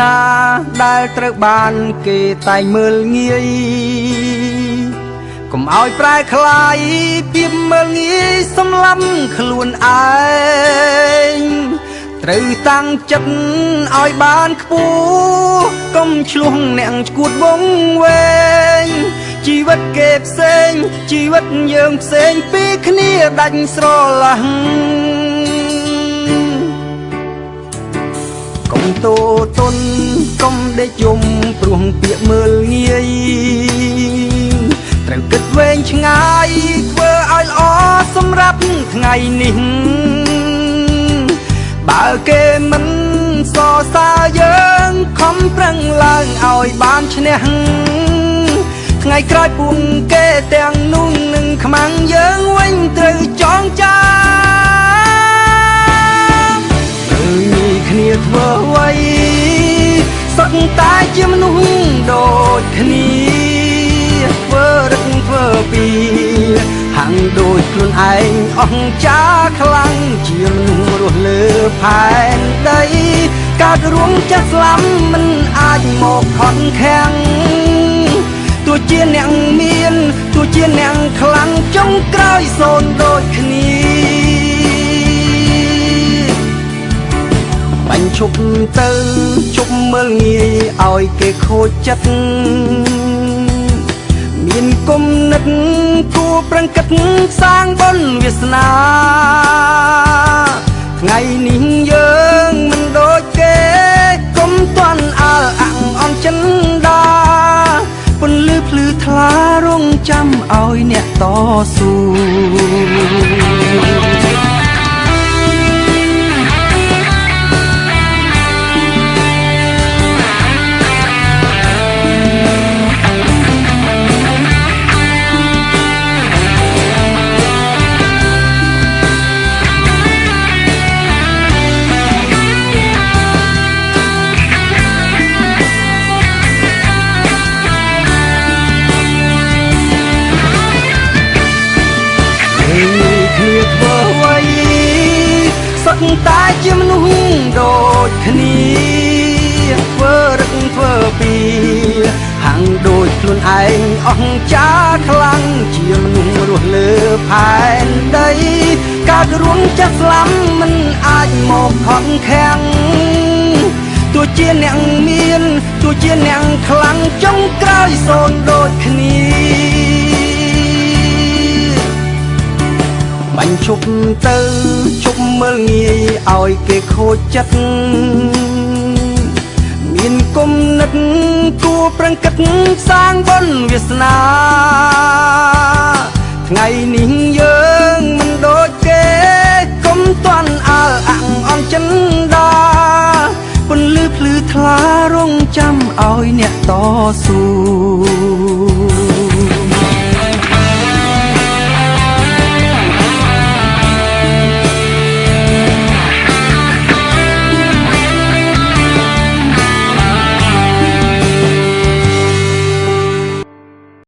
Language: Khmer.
ណាដែលត្រូវបានគេតែងមើលងាយកុំឲ្យប្រែคล้ายភាពមើលងាយសម្លាប់ខ្លួនឯងត្រូវតាំងចិត្តឲ្យបានខ្ពស់កុំឆ្លោះអ្នកឈួតវង្វេងជីវិតគេផ្សេងជីវិតយើងផ្សេងពីគ្នាដាច់ស្រឡះកុំតូទន់កុំដេកយំព្រោះពាក្យមើលងាយត្រូវគិតវែងឆ្ងាយធ្វើឲ្យល្អសម្រាប់ថ្ងៃនេះបើគេមិនសរសើរយើងខំប្រឹងឡើងឲ្យបានឈ្នះថ្ងៃក្រោយពួកគេទាំងនោះនឹងខ្មាំងយើងវិញត្រូវចងចាំមើលងាយគ្នាធ្វើអ្វីសុទ្ធតែជាមនុស្សដូចគ្នាធ្វើរឹកធ្វើពីហាំងដូចខ្លួនឯងអង្ចាខ្លាំងជាមនុស្សរស់លើផែនដីកើតរួមចាស់ស្លាប់មិនអាចមកខត់ខាំងទោះជាអ្នកមានទោះជាអ្នកខ្លាំងចុងក្រោយសូន្យដូចគ្នាបាញ់ឈប់ទៅជប់មើលងាយឲ្យគេខូចចិត្តមានគុណនិតគួរប្រឹងកិតសាងបុណ្យវាសនាថ្ងៃនេះយើងមិនដូចគេកុំទាន់អើអាំងអន់ចិនដាពន្លឺភ្លឺថ្លារងចាំឲ្យអ្នកតស៊ូតែជាមនុស្សដូចគ្នាធ្វើរឹកធ្វើពីហាំងដូចខ្លួនឯងអង្ចាខ្លាំងជាមនុស្សរស់លើផែនដីកើតរួមចាស់ស្លាប់មិនអាចមកខត់ខាំងទោះជាអ្នកមានទោះជាអ្នកខ្លាំងចុងក្រោយសូន្យដូចគ្នាបាញ់ឈប់ទៅជប់មើលងាយឲ្យគេខូចចិត្តមានគុណនិតគួរប្រឹងកិតសាងបុណ្យវាសនាថ្ងៃនេះយើងមិនដូចគេកុំទាន់អើអាំងអន់ចិនដាពន្លឺភ្លឺថ្លារងចាំឲ្យអ្នកតស៊ូ